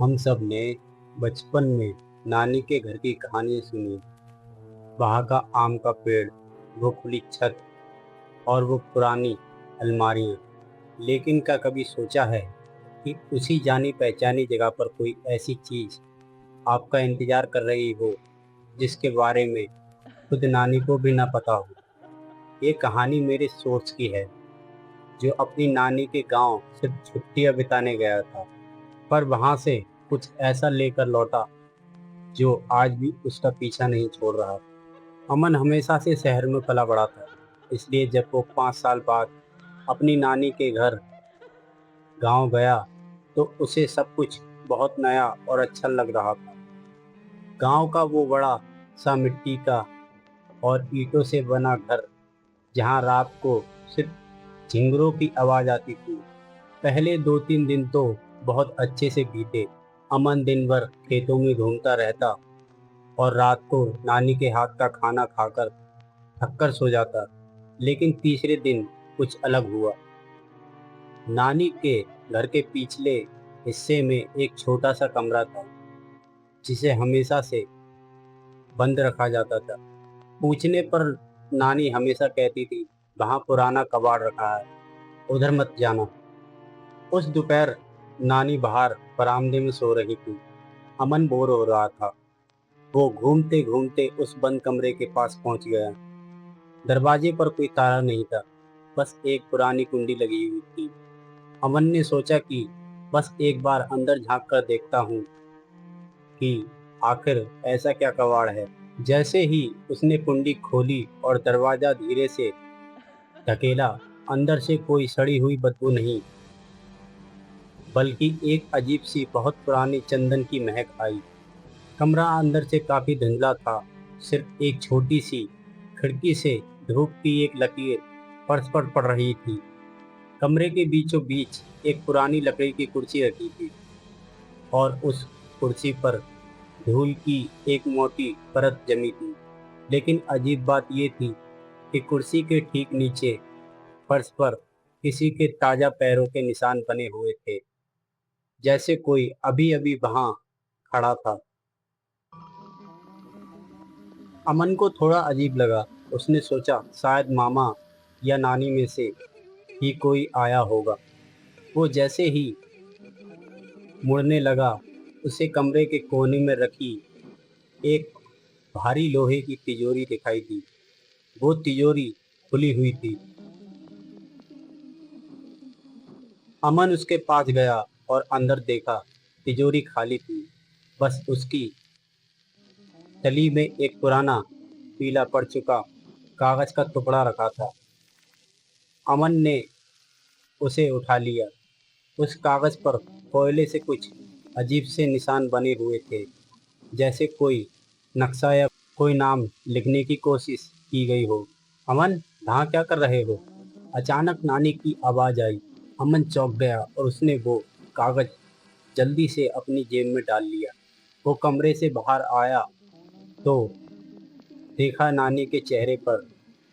हम सब ने बचपन में नानी के घर की कहानी सुनी। वहाँ का आम का पेड़, वो खुली छत और वो पुरानी अलमारियाँ। लेकिन क्या कभी सोचा है कि उसी जानी पहचानी जगह पर कोई ऐसी चीज़ आपका इंतजार कर रही हो जिसके बारे में खुद नानी को भी ना पता हो। ये कहानी मेरे सोच की है, जो अपनी नानी के गांव सिर्फ छुट्टियां बिताने गया था, पर वहां से कुछ ऐसा लेकर लौटा जो आज भी उसका पीछा नहीं छोड़ रहा। अमन हमेशा से शहर में पला बड़ा था, इसलिए जब वो 5 साल बाद अपनी नानी के घर गांव गया तो उसे सब कुछ बहुत नया और अच्छा लग रहा था। गांव का वो बड़ा सा मिट्टी का और ईंटों से बना घर, जहां रात को सिर्फ झिंगुरों की आवाज आती थी। पहले 2-3 दिन तो बहुत अच्छे से बीते। अमन दिन भर खेतों में घूमता रहता और रात को नानी के हाथ का खाना खाकर थककर सो जाता। लेकिन तीसरे दिन कुछ अलग हुआ। नानी के घर के पिछले हिस्से में एक छोटा सा कमरा था, जिसे हमेशा से बंद रखा जाता था। पूछने पर नानी हमेशा कहती थी, वहाँ पुराना कबाड़ रखा है, उधर मत जाना। उस दोपहर नानी बाहर बरामदे में सो रही थी। अमन बोर हो रहा था। वो घूमते घूमते उस बंद कमरे के पास पहुंच गया। दरवाजे पर कोई ताला नहीं था, बस एक पुरानी कुंडी लगी हुई थी। अमन ने सोचा कि बस एक बार अंदर झांक कर देखता हूँ कि आखिर ऐसा क्या कबाड़ है। जैसे ही उसने कुंडी खोली और दरवाजा धीरे से ढकेला, अंदर से कोई सड़ी हुई बदबू नहीं, बल्कि एक अजीब सी बहुत पुरानी चंदन की महक आई। कमरा अंदर से काफी धुंधला था। सिर्फ एक छोटी सी खिड़की से धूप की एक लकीर फर्श पर पड़ रही थी। कमरे के बीचों बीच एक पुरानी लकड़ी की कुर्सी रखी थी और उस कुर्सी पर धूल की एक मोटी परत जमी थी। लेकिन अजीब बात यह थी कि कुर्सी के ठीक नीचे फर्श पर किसी के ताजा पैरों के निशान बने हुए थे, जैसे कोई अभी अभी वहां खड़ा था। अमन को थोड़ा अजीब लगा। उसने सोचा शायद मामा या नानी में से ही कोई आया होगा। वो जैसे ही मुड़ने लगा, उसे कमरे के कोने में रखी एक भारी लोहे की तिजोरी दिखाई दी। वो तिजोरी खुली हुई थी। अमन उसके पास गया और अंदर देखा। तिजोरी खाली थी, बस उसकी तली में एक पुराना पीला पड़ चुका कागज का टुकड़ा रखा था। अमन ने उसे उठा लिया। उस कागज पर कोयले से कुछ अजीब से निशान बने हुए थे, जैसे कोई नक्शा या कोई नाम लिखने की कोशिश की गई हो। अमन, यहाँ क्या कर रहे हो? अचानक नानी की आवाज आई। अमन चौंक गया और उसने वो कागज जल्दी से अपनी जेब में डाल लिया। वो कमरे से बाहर आया तो देखा नानी के चेहरे पर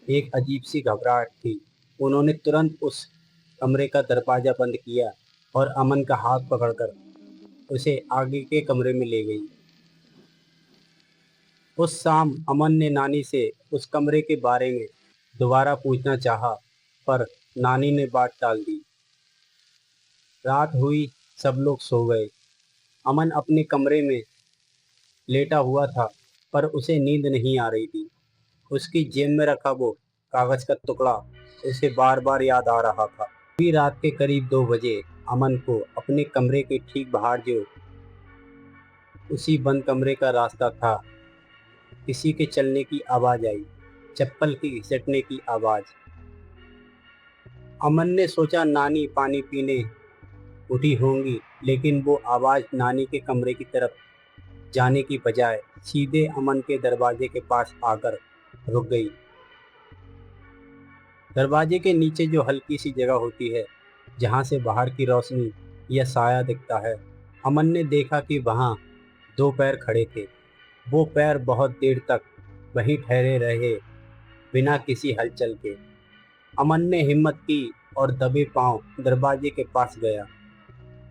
एक अजीब सी घबराहट थी। उन्होंने तुरंत उस कमरे का दरवाजा बंद किया और अमन का हाथ पकड़कर उसे आगे के कमरे में ले गई। उस शाम अमन ने नानी से उस कमरे के बारे में दोबारा पूछना चाहा, पर नानी ने बात टाल दी। रात हुई, सब लोग सो गए। अमन अपने कमरे में लेटा हुआ था, पर उसे नींद नहीं आ रही थी। उसकी जेब में रखा वो कागज का टुकड़ा उसे बार बार याद आ रहा था। अभी रात के करीब 2 बजे अमन को अपने कमरे के ठीक बाहर, जो उसी बंद कमरे का रास्ता था, किसी के चलने की आवाज आई। चप्पल की घिसटने की आवाज। अमन ने सोचा नानी पानी पीने उठी होंगी, लेकिन वो आवाज नानी के कमरे की तरफ जाने की बजाय सीधे अमन के दरवाजे के पास आकर रुक गई। दरवाजे के नीचे जो हल्की सी जगह होती है, जहां से बाहर की रोशनी या साया दिखता है, अमन ने देखा कि वहां 2 पैर खड़े थे। वो पैर बहुत देर तक वहीं ठहरे रहे, बिना किसी हलचल के। अमन ने हिम्मत की और दबे पांव दरवाजे के पास गया।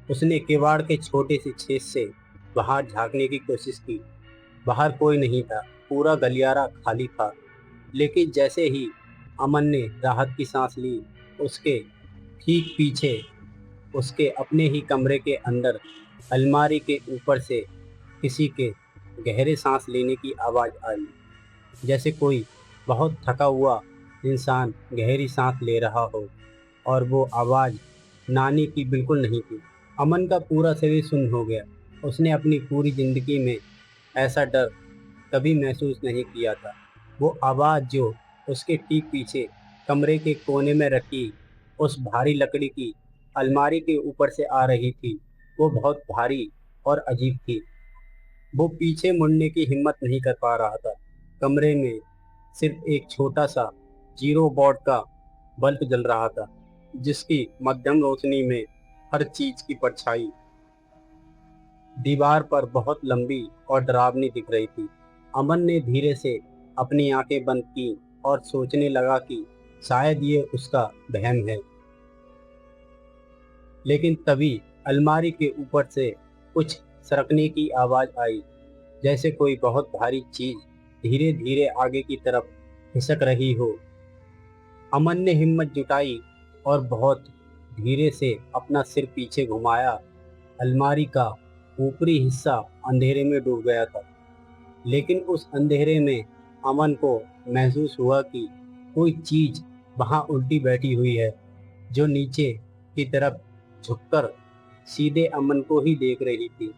उसने किवाड़ के छोटे से छेद से बाहर झांकने की कोशिश की। बाहर कोई नहीं था, पूरा गलियारा खाली था। लेकिन जैसे ही अमन ने राहत की सांस ली, उसके ठीक पीछे उसके अपने ही कमरे के अंदर अलमारी के ऊपर से किसी के गहरे सांस लेने की आवाज़ आई, जैसे कोई बहुत थका हुआ इंसान गहरी सांस ले रहा हो। और वो आवाज़ नानी की बिल्कुल नहीं थी। अमन का पूरा शरीर सुन्न हो गया। उसने अपनी पूरी ज़िंदगी में ऐसा डर कभी महसूस नहीं किया था। वो आवाज़ जो उसके ठीक पीछे कमरे के कोने में रखी उस भारी लकड़ी की अलमारी के ऊपर से आ रही थी, वो बहुत भारी और अजीब थी। वो पीछे मुड़ने की हिम्मत नहीं कर पा रहा था। कमरे में सिर्फ एक छोटा सा जीरो वोल्ट का बल्ब जल रहा था, जिसकी मध्यम रोशनी में हर चीज की परछाई दीवार पर बहुत लंबी और डरावनी दिख रही थी। अमन ने धीरे से अपनी आंखें बंद की और सोचने लगा कि शायद ये उसका वहम है। लेकिन तभी अलमारी के ऊपर से कुछ सरकने की आवाज आई, जैसे कोई बहुत भारी चीज धीरे धीरे आगे की तरफ खिसक रही हो। अमन ने हिम्मत जुटाई और बहुत धीरे से अपना सिर पीछे घुमाया। अलमारी का ऊपरी हिस्सा अंधेरे में डूब गया था, लेकिन उस अंधेरे में अमन को महसूस हुआ कि कोई चीज वहां उल्टी बैठी हुई है, जो नीचे की तरफ झुककर सीधे अमन को ही देख रही थी।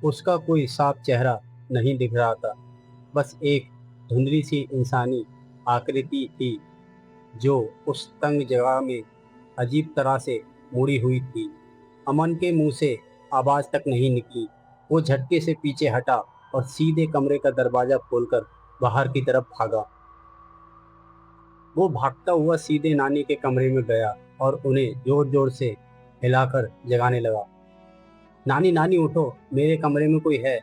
उसका कोई साफ चेहरा नहीं दिख रहा था, बस एक धुंधली सी इंसानी आकृति थी जो उस तंग जगह में अजीब तरह से मुड़ी हुई थी। अमन के मुंह से आवाज तक नहीं निकली। वो झटके से पीछे हटा और सीधे कमरे का दरवाजा खोलकर बाहर की तरफ भागा। वो भागता हुआ सीधे नानी के कमरे में गया और उन्हें जोर जोर से हिलाकर जगाने लगा। नानी नानी उठो, मेरे कमरे में कोई है।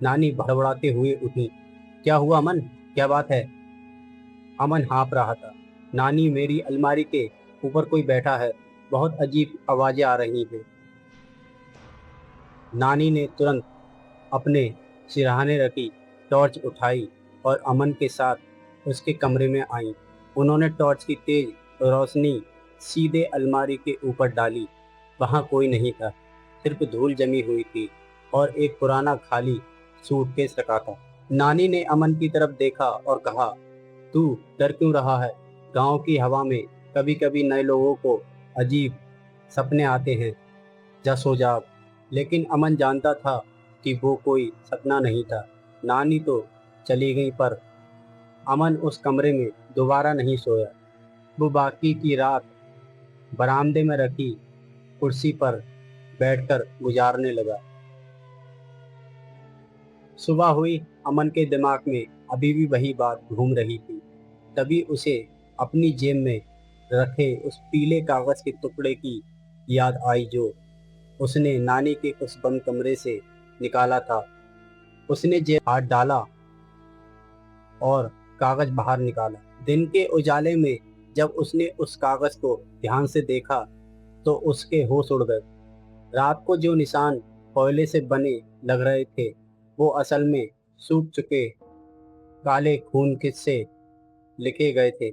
नानी भड़बड़ाते हुए उठी। क्या हुआ अमन, क्या बात है? अमन हाँफ रहा था। नानी, मेरी अलमारी के ऊपर कोई बैठा है, बहुत अजीब आवाजें आ रही हैं। नानी ने तुरंत अपने सिरहाने रखी टॉर्च उठाई और अमन के साथ उसके कमरे में आई। उन्होंने टॉर्च की तेज रोशनी सीधे अलमारी के ऊपर डाली। वहां कोई नहीं था, सिर्फ धूल जमी हुई थी और एक पुराना खाली सूटकेस रखा था। नानी ने अमन की तरफ देखा और कहा, तू डर क्यों रहा है? गांव की हवा में कभी कभी नए लोगों को अजीब सपने आते हैं, जा सो जा। लेकिन अमन जानता था कि वो कोई सपना नहीं था। नानी तो चली गई, पर अमन उस कमरे में दोबारा नहीं सोया। वो बाकी की रात बरामदे में रखी कुर्सी पर बैठकर गुजारने लगा। सुबह हुई। अमन के दिमाग में अभी भी वही बात घूम रही थी। तभी उसे अपनी जेब में रखे उस पीले कागज के टुकड़े की याद आई, जो उसने नानी के उस बंद कमरे से निकाला था। उसने जेब हाथ डाला और कागज बाहर निकाला। दिन के उजाले में जब उसने उस कागज को ध्यान से देखा तो उसके होश उड़ गए। रात को जो निशान कोयले से बने लग रहे थे, वो असल में सूख चुके काले खून के से लिखे गए थे।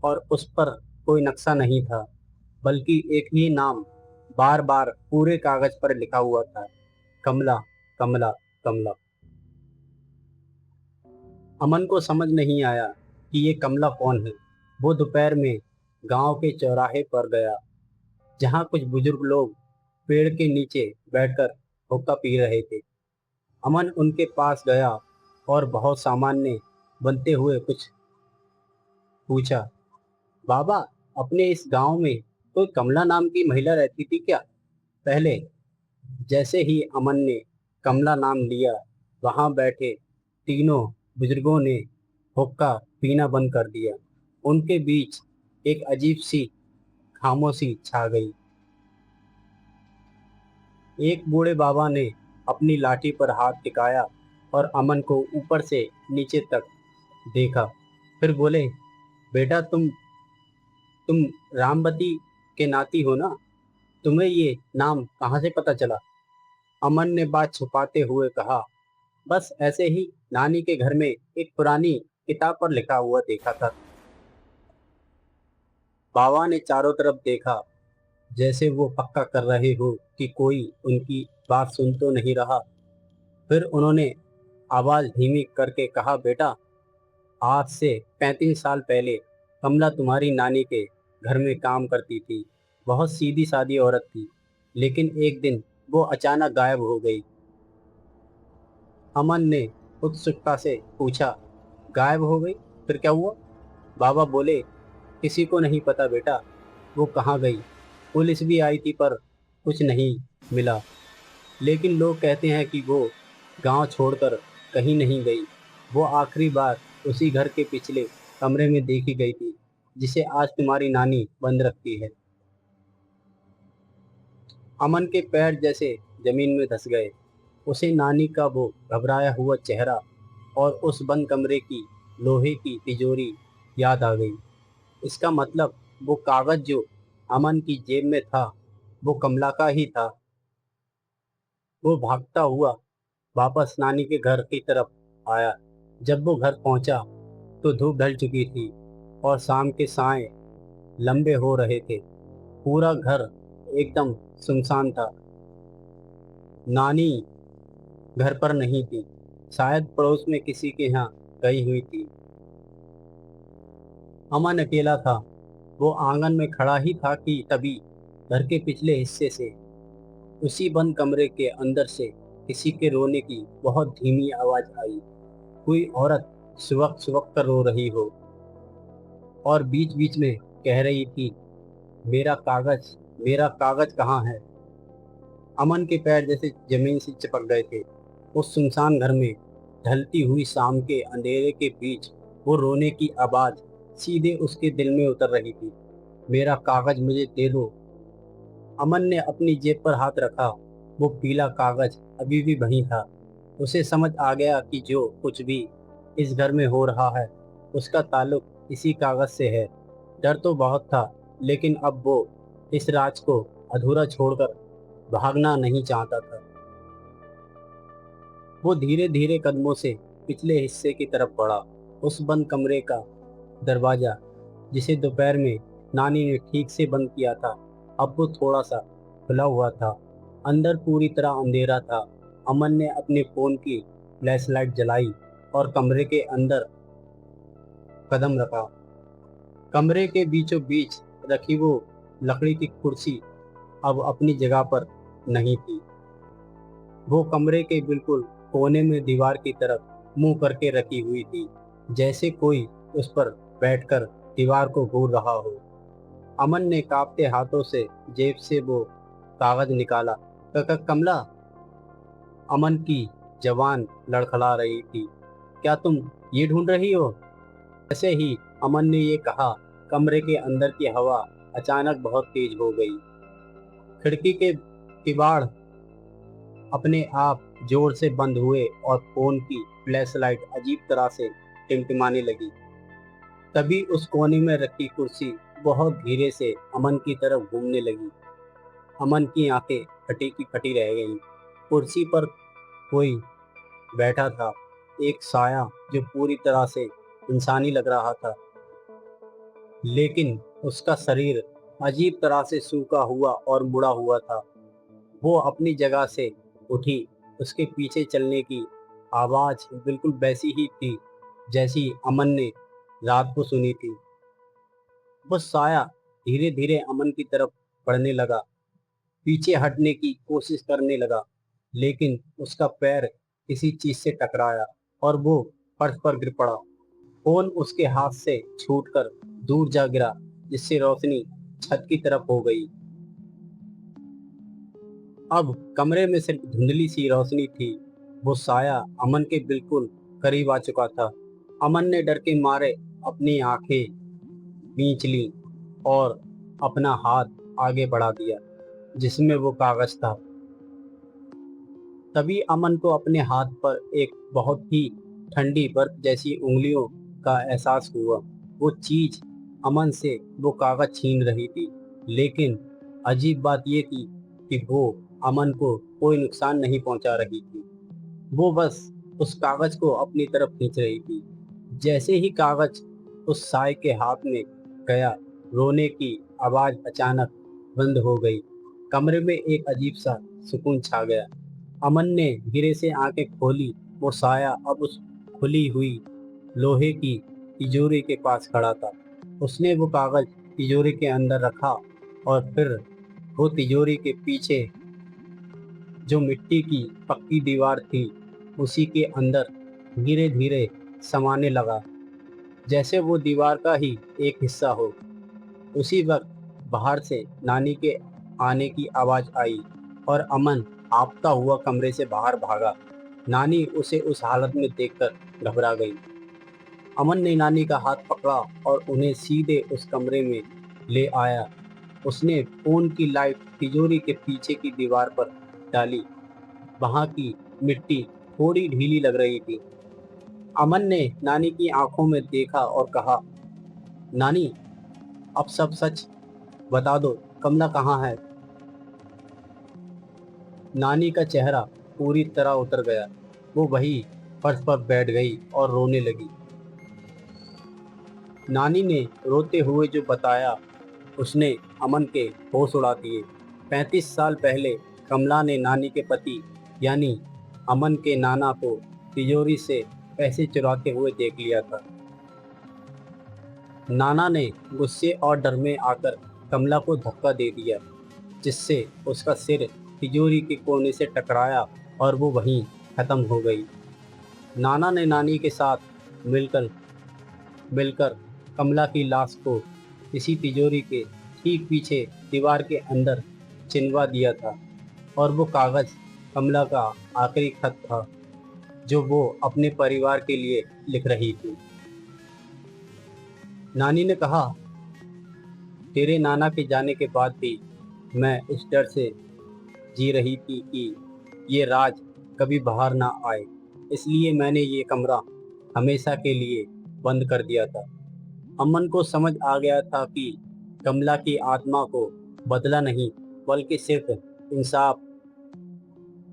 और उस पर कोई नक्शा नहीं था, बल्कि एक ही नाम बार बार पूरे कागज पर लिखा हुआ था, कमला, कमला, कमला। अमन को समझ नहीं आया कि ये कमला कौन है। वो दोपहर में गांव के चौराहे पर गया, जहां कुछ बुजुर्ग लोग पेड़ के नीचे बैठकर हुक्का पी रहे थे। अमन उनके पास गया और बहुत सामान्य बनते हुए कुछ पूछा, बाबा, अपने इस गांव में कोई कमला नाम की महिला रहती थी क्या पहले? जैसे ही अमन ने कमला नाम लिया, वहां बैठे तीनों बुजुर्गों ने हुक्का पीना बंद कर दिया। उनके बीच एक अजीब सी खामोशी छा गई। एक बूढ़े बाबा ने अपनी लाठी पर हाथ टिकाया और अमन को ऊपर से नीचे तक देखा। फिर बोले, बेटा, तुम रामवती के नाती हो ना? तुम्हें ये नाम कहाँ से पता चला? अमन ने बात छुपाते हुए कहा, बस ऐसे ही नानी के घर में एक पुरानी किताब पर लिखा हुआ देखा था। बाबा ने चारों तरफ देखा, जैसे वो पक्का कर रहे हो कि कोई उनकी बात सुन तो नहीं रहा। फिर उन्होंने आवाज धीमी करके कहा, बेटा, आज से 35 साल पहले कमला तुम्हारी नानी के घर में काम करती थी। बहुत सीधी सादी औरत थी, लेकिन एक दिन वो अचानक गायब हो गई। अमन ने उत्सुकता से पूछा, गायब हो गई? फिर क्या हुआ? बाबा बोले, किसी को नहीं पता बेटा, वो कहाँ गई। पुलिस भी आई थी पर कुछ नहीं मिला, लेकिन लोग कहते हैं कि वो गांव छोड़कर कहीं नहीं गई। वो आखिरी बार उसी घर के पिछले कमरे में देखी गई थी, जिसे आज तुम्हारी नानी बंद रखती है। अमन के पैर जैसे जमीन में धंस गए। उसे नानी का वो घबराया हुआ चेहरा और उस बंद कमरे की लोहे की तिजोरी याद आ गई। इसका मतलब वो कागज जो अमन की जेब में था, वो कमला का ही था। वो भागता हुआ वापस नानी के घर की तरफ आया। जब वो घर पहुंचा तो धूप ढल चुकी थी और शाम के साए लंबे हो रहे थे। पूरा घर एकदम सुनसान था। नानी घर पर नहीं थी, शायद पड़ोस में किसी के यहाँ गई हुई थी। अमन अकेला था। वो आंगन में खड़ा ही था कि तभी घर के पिछले हिस्से से, उसी बंद कमरे के अंदर से किसी के रोने की बहुत धीमी आवाज आई। कोई औरत सुबक सुबक कर रो रही हो और बीच बीच में कह रही थी, मेरा कागज, मेरा कागज कहाँ है? अमन के पैर जैसे जमीन से चिपक गए थे। उस सुनसान घर में ढलती हुई शाम के अंधेरे के बीच वो रोने की आवाज सीधे उसके दिल में उतर रही थी। मेरा कागज मुझे दे दो। अमन ने अपनी जेब पर हाथ रखा। वो पीला कागज अभी भी वहीं था। उसे समझ आ गया कि जो कुछ भी इस घर में हो रहा है, उसका ताल्लुक इसी कागज से है। डर तो बहुत था, लेकिन अब वो इस राज को अधूरा छोड़कर भागना नहीं चाहता था। वो धीरे धीरे कदमों से पिछले हिस्से की तरफ बढ़ा। उस बंद कमरे का दरवाजा, जिसे दोपहर में नानी ने ठीक से बंद किया था, अब वो थोड़ा सा खुला हुआ था। अंदर पूरी तरह अंधेरा था। अमन ने अपने फोन की फ्लैश लाइट जलाई और कमरे के अंदर कदम रखा। कमरे के बीचों बीच रखी वो लकड़ी की कुर्सी अब अपनी जगह पर नहीं थी। वो कमरे के बिल्कुल कोने में दीवार की तरफ मुंह करके रखी हुई थी, जैसे कोई उस पर बैठकर दीवार को घूर रहा हो। अमन ने कांपते हाथों से जेब से वो कागज निकाला। कमला, अमन की जवान लड़खड़ा रही थी, क्या तुम ये ढूंढ रही हो? जैसे ही अमन ने ये कहा, कमरे के अंदर की हवा अचानक बहुत तेज हो गई। खिड़की के किवाड़ अपने आप जोर से बंद हुए और फोन की फ्लैशलाइट अजीब तरह से टिमटिमाने लगी। तभी उस कोने में रखी कुर्सी बहुत धीरे से अमन की तरफ घूमने लगी। अमन की आंखें फटी की फटी रह गईं। कुर्सी पर कोई बैठा था, एक साया जो पूरी तरह से इंसानी लग रहा था, लेकिन उसका शरीर अजीब तरह से सूखा हुआ और मुड़ा हुआ था। वो अपनी जगह से उठी। उसके पीछे चलने की आवाज बिल्कुल वैसी ही थी जैसी अमन ने रात को सुनी थी। वो साया धीरे धीरे अमन की तरफ बढ़ने लगा, पीछे हटने की कोशिश करने लगा, लेकिन उसका पैर किसी चीज से टकराया और वो फर्श पर गिर पड़ा। फोन उसके हाथ से छूटकर दूर जा गिरा, जिससे रोशनी छत की तरफ हो गई। अब कमरे में सिर्फ धुंधली सी रोशनी थी। वो साया अमन के बिल्कुल करीब आ चुका था। अमन ने डर के मारे अपनी आंखें मींच ली और अपना हाथ आगे बढ़ा दिया, जिसमें वो कागज था। तभी अमन को अपने हाथ पर एक बहुत ही ठंडी बर्फ जैसी उंगलियों का एहसास हुआ। वो चीज अमन से वो कागज छीन रही थी, लेकिन अजीब बात ये थी कि वो अमन को कोई नुकसान नहीं पहुंचा रही थी। वो बस उस कागज को अपनी तरफ खींच रही थी। जैसे ही कागज उस साय के हाथ में गया, रोने की आवाज अचानक बंद हो गई। कमरे में एक अजीब सा सुकून छा गया। अमन ने धीरे से आंखें खोली। वो साया अब उस खुली हुई लोहे की तिजोरी के पास खड़ा था। उसने वो कागज तिजोरी के अंदर रखा और फिर वो तिजोरी के पीछे जो मिट्टी की पक्की दीवार थी, उसी के अंदर धीरे धीरे समाने लगा, जैसे वो दीवार का ही एक हिस्सा हो। उसी वक्त बाहर से नानी के आने की आवाज आई और अमन हांफता हुआ कमरे से बाहर भागा। नानी उसे उस हालत में देखकर घबरा गई। अमन ने नानी का हाथ पकड़ा और उन्हें सीधे उस कमरे में ले आया। उसने फोन की लाइट तिजोरी के पीछे की दीवार पर डाली। वहां की मिट्टी थोड़ी ढीली लग रही थी। अमन ने नानी की आंखों में देखा और कहा, नानी, अब सब सच बता दो, कमला कहाँ है? नानी का चेहरा पूरी तरह उतर गया। वो वही फर्श पर बैठ गई और रोने लगी। नानी ने रोते हुए जो बताया, उसने अमन के होश उड़ा दिए। 35 साल पहले कमला ने नानी के पति यानी अमन के नाना को तिजोरी से पैसे चुराते हुए देख लिया था। नाना ने गुस्से और डर में आकर कमला को धक्का दे दिया, जिससे उसका सिर तिजोरी के कोने से टकराया और वो वहीं खत्म हो गई। नाना ने नानी के साथ मिलकर मिलकर कमला की लाश को इसी तिजोरी के ठीक पीछे दीवार के अंदर चिनवा दिया था और वो कागज कमला का आखिरी खत था जो वो अपने परिवार के लिए लिख रही थी। नानी ने कहा, तेरे नाना के जाने के बाद भी मैं इस डर से जी रही थी कि ये राज कभी बाहर ना आए, इसलिए मैंने ये कमरा हमेशा के लिए बंद कर दिया था। अमन को समझ आ गया था कि कमला की आत्मा को बदला नहीं, बल्कि सिर्फ इंसाफ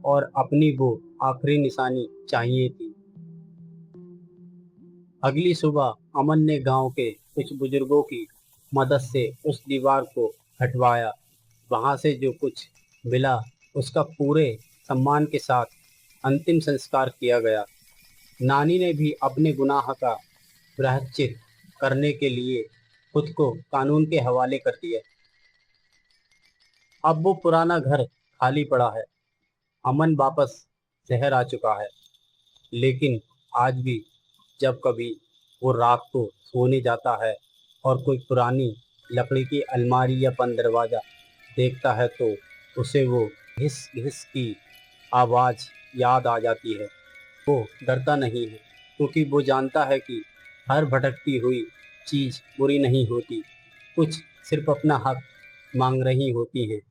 और अपनी वो आखिरी निशानी चाहिए थी। अगली सुबह अमन ने गांव के कुछ बुजुर्गों की मदद से उस दीवार को हटवाया। वहां से जो कुछ मिला, उसका पूरे सम्मान के साथ अंतिम संस्कार किया गया। नानी ने भी अपने गुनाह का प्रायश्चित करने के लिए खुद को कानून के हवाले कर दिया। अब वो पुराना घर खाली पड़ा है। अमन वापस शहर आ चुका है, लेकिन आज भी जब कभी वो रात को सोने जाता है और कोई पुरानी लकड़ी की अलमारी या बंद दरवाज़ा देखता है, तो उसे वो घिस घिस की आवाज़ याद आ जाती है। वो डरता नहीं है, क्योंकि वो जानता है कि हर भटकती हुई चीज़ बुरी नहीं होती, कुछ सिर्फ अपना हक मांग रही होती हैं।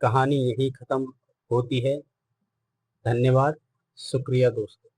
कहानी यहीं ख़त्म होती है। धन्यवाद। शुक्रिया दोस्तों।